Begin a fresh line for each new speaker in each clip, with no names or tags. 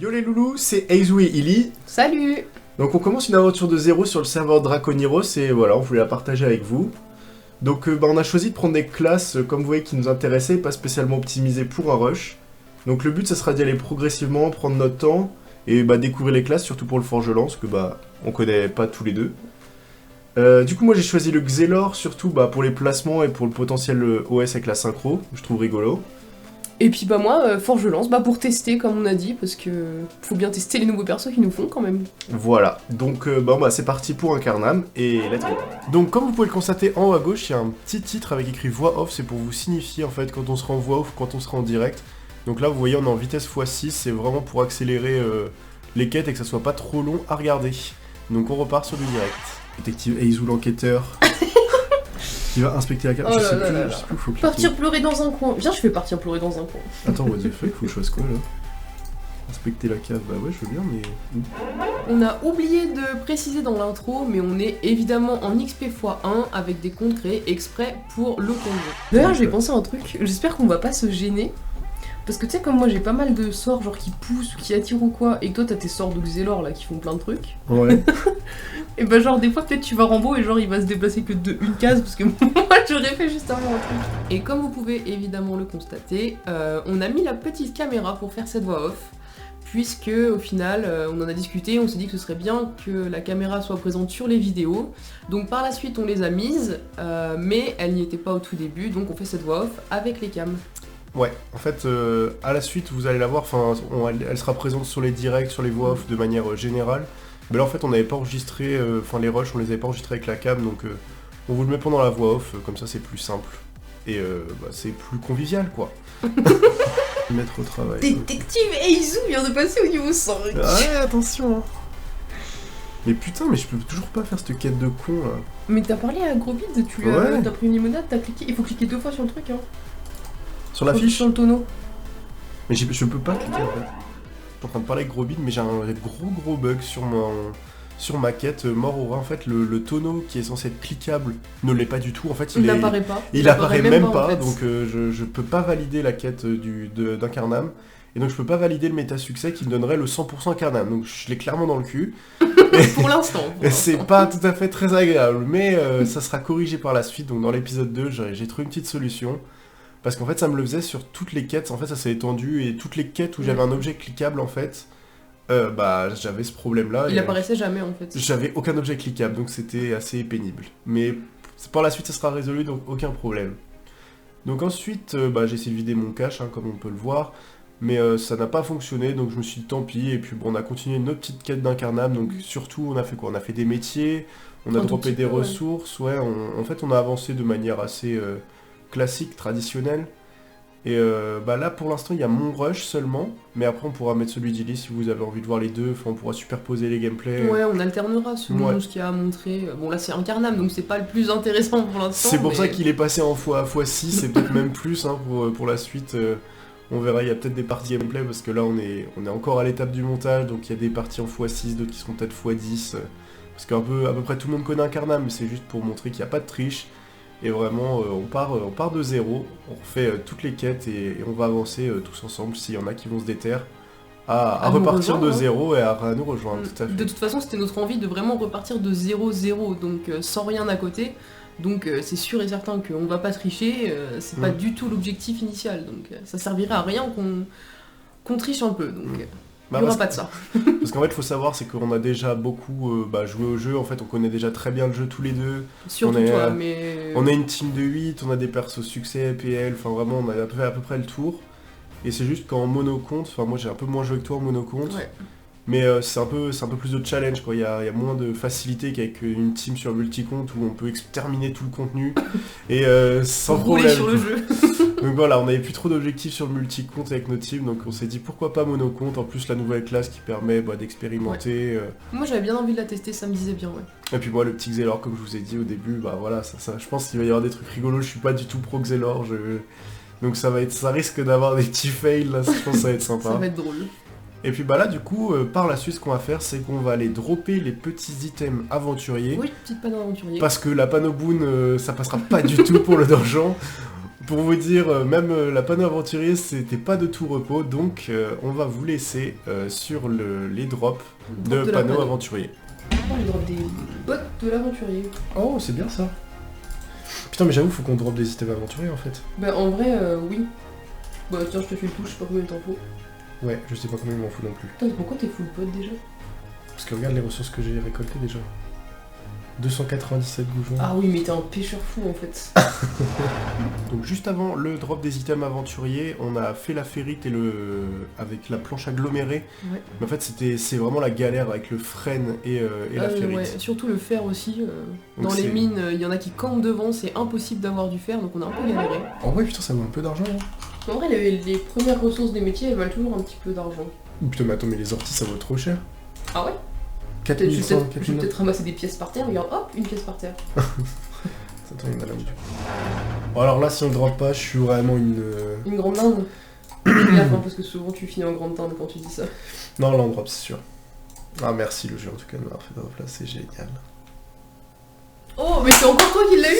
Yo les loulous, c'est Eizu et Illy.
Salut!
Donc on commence une aventure de zéro sur le serveur Draconiros et voilà, on voulait la partager avec vous. Donc on a choisi de prendre des classes, comme vous voyez, qui nous intéressaient, pas spécialement optimisées pour un rush. Donc le but, ça sera d'y aller progressivement, prendre notre temps et découvrir les classes, surtout pour le Forgelant, parce que on connaît pas tous les deux. Du coup moi j'ai choisi le Xelor, surtout pour les placements et pour le potentiel OS avec la synchro, je trouve rigolo.
Et puis moi, Forge-Lance, pour tester comme on a dit, parce que faut bien tester les nouveaux persos qu'ils nous font quand même.
Voilà, donc c'est parti pour Incarnam et let's go. Donc comme vous pouvez le constater en haut à gauche, il y a un petit titre avec écrit voix off, c'est pour vous signifier en fait quand on sera en voix off, quand on sera en direct. Donc là vous voyez on est en vitesse x6, c'est vraiment pour accélérer les quêtes et que ça soit pas trop long à regarder. Donc on repart sur du direct. Détective Eizu l'enquêteur. Qui va inspecter la carte.
Oh
je sais plus où faut cliquer.
Partir pleurer dans un coin. Viens, je fais partir pleurer dans un coin.
Attends, what the fuck, faut que je fasse quoi là? Inspecter la cave, bah ouais, je veux bien, mais.
On a oublié de préciser dans l'intro, mais on est évidemment en XP x1 avec des comptes créés exprès pour le combo. D'ailleurs, j'ai pensé à un truc, j'espère qu'on va pas se gêner. Parce que tu sais, comme moi j'ai pas mal de sorts genre qui poussent ou qui attirent ou quoi, et que toi t'as tes sorts de Xelor là qui font plein de trucs.
Ouais.
Et genre des fois peut-être tu vas Rambo et genre il va se déplacer que de une case parce que moi j'aurais fait juste avant un truc. Et comme vous pouvez évidemment le constater, on a mis la petite caméra pour faire cette voix off. Puisque au final on en a discuté, on s'est dit que ce serait bien que la caméra soit présente sur les vidéos. Donc par la suite on les a mises, mais elle n'y était pas au tout début, donc on fait cette voix off avec les cams.
Ouais, en fait, à la suite, vous allez la voir, elle sera présente sur les directs, sur les voix off de manière générale. Mais là, en fait, on n'avait pas enregistré, les rushs, on les avait pas enregistrés avec la cam, donc on vous le met pendant la voix off, comme ça c'est plus simple. Et c'est plus convivial, quoi. Mettre au travail.
Détective Eizu vient de passer au niveau 5.
Ouais, attention hein. Mais putain, mais je peux toujours pas faire cette quête de con, là.
Mais t'as parlé à Grobid, t'as pris une limonade, t'as cliqué, il faut cliquer 2 fois sur le truc, hein.
Sur la fiche?
Sur le tonneau.
Mais je peux pas cliquer en fait. Je suis en train de parler avec Grobid, mais j'ai un gros bug sur ma quête mort au rat. En fait, le tonneau qui est censé être cliquable ne l'est pas du tout. En fait,
il n'apparaît pas.
Il apparaît même pas,
en fait.
donc je peux pas valider la quête d'Incarnam. Et donc je peux pas valider le méta-succès qui me donnerait le 100% Incarnam. Donc je l'ai clairement dans le cul.
Pour l'instant.
C'est pas tout à fait très agréable, mais ça sera corrigé par la suite. Donc dans l'épisode 2, j'ai trouvé une petite solution. Parce qu'en fait ça me le faisait sur toutes les quêtes, en fait ça s'est étendu, et toutes les quêtes où j'avais un objet cliquable en fait, j'avais ce problème là.
Il apparaissait jamais en fait.
J'avais aucun objet cliquable, donc c'était assez pénible. Mais par la suite ça sera résolu, donc aucun problème. Donc ensuite j'ai essayé de vider mon cache, comme on peut le voir, mais ça n'a pas fonctionné, donc je me suis dit tant pis, et puis on a continué notre petite quête d'Incarnam, donc surtout on a fait quoi? On a fait des métiers, on a droppé des ressources, en fait on a avancé de manière assez... classique, traditionnel. Et là pour l'instant il y a mon rush seulement, mais après on pourra mettre celui d'Illy si vous avez envie de voir les deux, on pourra superposer les gameplays.
Ouais, on alternera selon ce qu'il y a à montrer. Bon là c'est Incarnam donc c'est pas le plus intéressant pour l'instant.
C'est pour ça qu'il est passé en x6 et peut-être même plus pour la suite. On verra, il y a peut-être des parties gameplay parce que là on est encore à l'étape du montage, donc il y a des parties en x6, d'autres qui seront peut-être x10. Parce qu'à peu près tout le monde connaît Incarnam, mais c'est juste pour montrer qu'il n'y a pas de triche. Et vraiment, on part de zéro, on refait toutes les quêtes et on va avancer tous ensemble, s'il y en a qui vont se déterrer, à repartir de zéro et à nous rejoindre, tout à fait.
De toute façon, c'était notre envie de vraiment repartir de 0-0, donc sans rien à côté. Donc c'est sûr et certain qu'on va pas tricher, c'est pas du tout l'objectif initial, donc ça servirait à rien qu'on triche un peu, donc... Il n'y aura pas de ça.
Parce qu'en fait, il faut savoir, c'est qu'on a déjà beaucoup joué au jeu, en fait, on connaît déjà très bien le jeu tous les deux.
Surtout toi, mais...
On est une team de 8, on a des persos succès, PL, enfin vraiment, on a fait à peu près le tour. Et c'est juste qu'en monocompte, moi j'ai un peu moins joué que toi en monocompte, mais c'est un peu plus de challenge, quoi. Il y a moins de facilité qu'avec une team sur multicompte où on peut terminer tout le contenu, et sans problème.
Sur le jeu.
Donc voilà, on n'avait plus trop d'objectifs sur le multi-compte avec nos teams, donc on s'est dit pourquoi pas mono-compte, en plus la nouvelle classe qui permet d'expérimenter.
Moi j'avais bien envie de la tester, ça me disait bien, ouais.
Et puis moi le petit Xelor, comme je vous ai dit au début, voilà, ça, je pense qu'il va y avoir des trucs rigolos, je suis pas du tout pro Xelor, donc ça risque d'avoir des petits fails, là, je pense que ça va être sympa.
Ça va être drôle.
Et puis là du coup, par la suite ce qu'on va faire, c'est qu'on va aller dropper les petits items aventuriers.
Oui, petite panne aventurier.
Parce que la panoboon, ça passera pas du tout pour le donjon. Pour vous dire, même la panneau aventurier, c'était pas de tout repos, donc on va vous laisser sur les drops de
la
panneaux
panneau.
aventuriers.
Oh, il drop des bottes de l'aventurier.
Oh, c'est bien ça. Putain, mais j'avoue, faut qu'on drop des items aventuriers en fait.
Bah en vrai, oui. Bah tiens, je te fais le tout, je sais pas combien de temps faut.
Ouais, je sais pas combien il m'en faut non plus.
Putain, mais pourquoi t'es full pot déjà?
Parce que regarde les ressources que j'ai récoltées déjà. 297 goujons.
Ah oui, mais t'es un pêcheur fou en fait.
Donc juste avant le drop des items aventuriers, on a fait la ferrite et avec la planche agglomérée.
Ouais.
Mais en fait, c'est vraiment la galère avec le frêne et la ferrite.
Ouais, surtout le fer aussi.
Donc
Dans les
c'est-
mines, il y en a qui campent devant, c'est impossible d'avoir du fer, donc on a un peu galéré.
En vrai, putain, ça vaut un peu d'argent. Hein.
En vrai, les premières ressources des métiers, elles valent toujours un petit peu d'argent.
Putain, mais attends, mais les orties, ça vaut trop cher.
Ah ouais? Je vais
4100,
peut-être
4000.
ramasser des pièces par terre, regarde, hop, une pièce par terre.
Attends, il y en a là où du coup. Bon, alors là, si on le drop pas, je suis vraiment une.
Une grande dinde. Fais gaffe, hein, parce que souvent tu finis en grande dinde quand tu dis ça.
Non, là, on drop, c'est sûr. Ah, merci le jeu en tout cas de m'avoir fait drop là, c'est génial.
Oh, mais c'est encore toi qui l'as eu?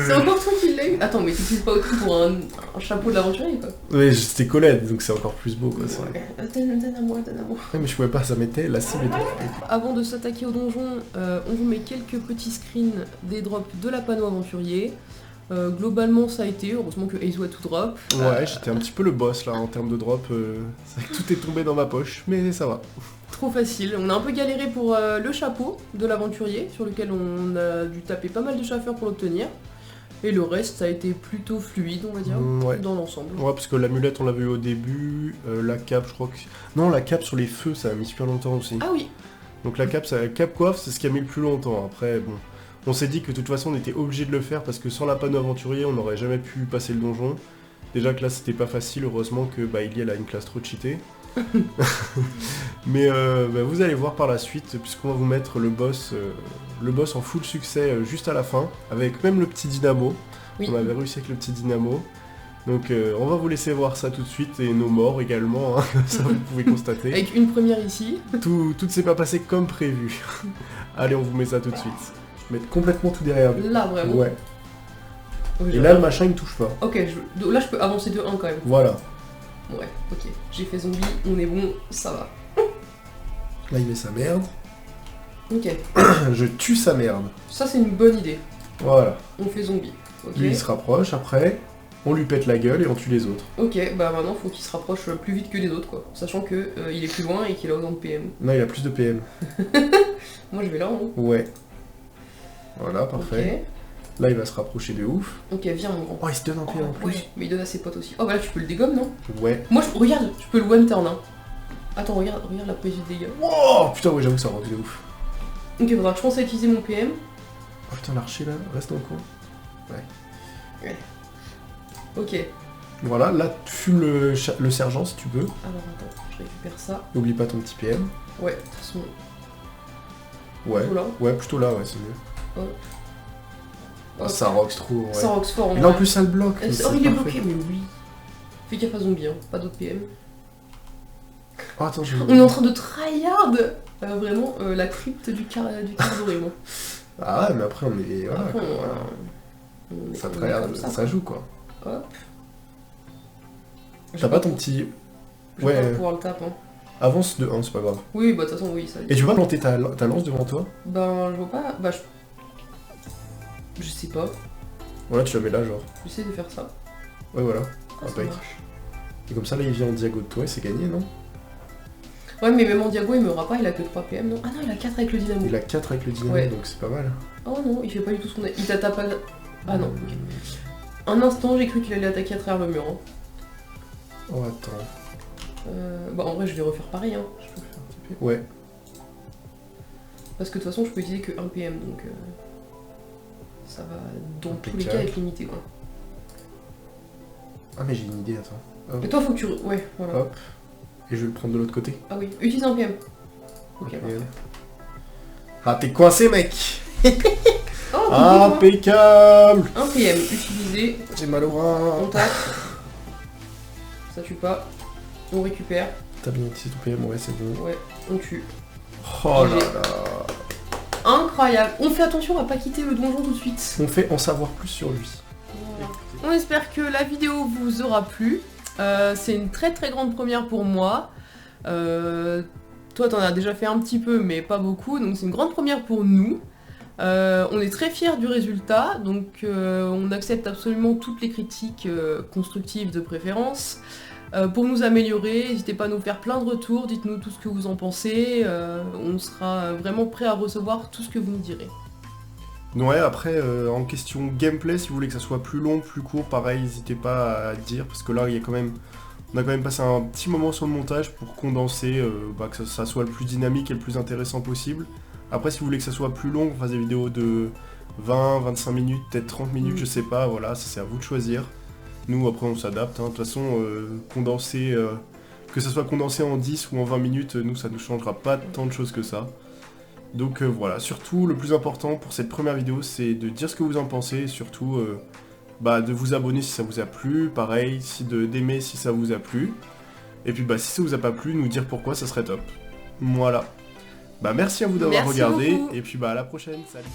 C'est encore toi qui l'as eu? Attends, mais t'utilises pas autant pour un chapeau de l'aventurier quoi.
Oui, c'était Colette, donc c'est encore plus beau quoi.
Ouais. Donne à moi, donne à moi.
Ouais, mais je pouvais pas, ça m'était, la cible était occupée.
Avant de s'attaquer au donjon, on vous met quelques petits screens des drops de la panneau aventurier. Globalement ça a été, heureusement que Eizo a tout drop.
Ouais, j'étais un petit peu le boss là en termes de drop. C'est vrai que tout est tombé dans ma poche, mais ça va.
Trop facile. On a un peu galéré pour le chapeau de l'aventurier, sur lequel on a dû taper pas mal de chaffeurs pour l'obtenir. Et le reste, ça a été plutôt fluide, on va dire,
Ouais.
dans l'ensemble.
Ouais, parce que l'amulette on l'avait eu au début, la cape je crois que... Non, la cape sur les feux ça a mis super longtemps aussi.
Ah oui,
Donc la cape, cape coiffe c'est ce qui a mis le plus longtemps. Après, bon, on s'est dit que de toute façon on était obligé de le faire parce que sans la panneau aventurier on n'aurait jamais pu passer le donjon. Déjà que là c'était pas facile, heureusement que Iliel a une classe trop cheatée. Mais vous allez voir par la suite, puisqu'on va vous mettre le boss en full succès juste à la fin, avec même le petit dynamo.
oui.
On avait réussi avec le petit dynamo. Donc on va vous laisser voir ça tout de suite, et nos morts également, hein, ça vous pouvez constater.
Avec une première ici.
Tout ne s'est pas passé comme prévu. Allez, on vous met ça tout de suite. Je vais mettre complètement tout derrière lui.
Là, vraiment.
Ouais.
Ok,
Et
j'ai
là, le
rien.
machin, il me touche pas.
Ok, là je peux avancer de 1 quand même.
Voilà.
Ouais, ok. J'ai fait zombie, on est bon, ça va.
Là, il met sa merde.
Ok,
Je tue sa merde.
ça c'est une bonne idée.
Voilà.
On fait zombie. Ok.
Lui, il se rapproche, après, on lui pète la gueule et on tue les autres.
Ok, bah maintenant faut qu'il se rapproche plus vite que les autres quoi. Sachant que il est plus loin et qu'il a autant de PM.
Non, il a plus de PM.
Moi je vais là en haut.
Ouais. Voilà, parfait.
Ok.
Là, il va se rapprocher de ouf.
Ok, viens mon grand.
Oh, il se donne un PM en plus.
Ouais, mais il donne à ses potes aussi. Oh bah là tu peux le dégommer non?
Ouais.
Moi regarde, je peux le one turn hein. Attends, regarde la prise de dégâts.
Oh, putain, ouais, j'avoue que ça rend de ouf.
Ok, faudra que je pense à utiliser mon PM.
Oh putain, l'archer là, reste dans le coin.
Ok.
Voilà, là, fume le sergent si tu peux.
Alors attends, je récupère ça.
N'oublie pas ton petit PM.
Ouais, de toute façon.
Ouais.
Plutôt là.
Ouais, plutôt là, ouais, c'est mieux.
Hop.
Oh,
Hop.
ça rox trop, ouais.
Ça rox fort en
Et là, en
vrai.
plus, ça le bloque. mais
Oh,
c'est
il est
parfait.
bloqué, mais oui. Fais gaffe à zombie, hein. Pas d'autres PM.
Oh, attends, je...
On est en train de tryhard vraiment la crypte du Cardoré, moi.
Ah ouais, mais après, on est... Voilà,
Après,
quoi, voilà. Ça
on est
tryhard,
comme
ça joue, quoi.
Hop.
T'as pas ton petit...
Je vais pas
Ouais,
pouvoir le taper. Hein.
avance de 1, c'est pas grave.
Oui, bah de toute façon, oui, ça.
Et tu vas planter ta lance devant toi.
Ben, je vois pas. Bah, je sais pas.
Voilà, tu la mets là, genre.
J'essaie de faire ça.
Ouais, voilà.
Ah, ça
Impec.
marche.
Et comme ça, là, il vient en diago de toi et c'est gagné, non?
Ouais, mais même en diago, il meura pas, il a que 3 PM, non? Ah non, il a 4 avec le dynamo.
Il a 4 avec le dynamo,
Ouais.
donc c'est pas mal.
Oh non, il fait pas du tout ce qu'on a. Il t'attaque pas. Ah non, ok. Un instant, j'ai cru qu'il allait attaquer à travers le mur. Hein.
Oh, attends.
Bah, en vrai, je vais refaire pareil, hein.
Je peux faire un petit peu. Ouais.
Parce que de toute façon, je peux utiliser que 1 PM, donc. Ça va, dans tous les cas,
Impeccable.
être limité, quoi.
Ah, mais j'ai une idée, attends. Hop.
Et toi, faut que tu. Ouais, voilà.
Hop. Et je vais le prendre de l'autre côté.
Ah oui, utilise un PM. Ok,
Ok.
parfait.
Ah, t'es coincé, mec.
Oh,
Impeccable.
un PM utilisé,
J'ai mal au
on
bras.
tape. Ça tue pas. On récupère.
T'as bien utilisé ton PM, ouais, c'est bon.
Ouais, on tue.
Oh là là.
Incroyable. On fait attention à pas quitter le donjon tout de suite.
On fait en savoir plus sur lui.
On espère que la vidéo vous aura plu. C'est une très très grande première pour moi. Toi t'en as déjà fait un petit peu mais pas beaucoup, donc c'est une grande première pour nous. On est très fiers du résultat, donc on accepte absolument toutes les critiques constructives de préférence. Pour nous améliorer, n'hésitez pas à nous faire plein de retours, dites-nous tout ce que vous en pensez, on sera vraiment prêt à recevoir tout ce que vous nous direz.
Ouais, après, en question gameplay, si vous voulez que ça soit plus long, plus court, pareil, n'hésitez pas à dire, parce que là, on a quand même passé un petit moment sur le montage pour condenser, que ça soit le plus dynamique et le plus intéressant possible. Après, si vous voulez que ça soit plus long, on fasse des vidéos de 20, 25 minutes, peut-être 30 minutes, je sais pas, voilà, ça c'est à vous de choisir. Nous, après, on s'adapte, hein. De toute façon, que ça soit condensé en 10 ou en 20 minutes, nous, ça ne changera pas tant de choses que ça. Donc voilà, surtout, le plus important pour cette première vidéo, c'est de dire ce que vous en pensez, et surtout, de vous abonner si ça vous a plu, pareil, d'aimer si ça vous a plu. Et puis, si ça vous a pas plu, nous dire pourquoi, ça serait top. Voilà. Merci à vous d'avoir regardé,
beaucoup.
et puis à la prochaine, salut.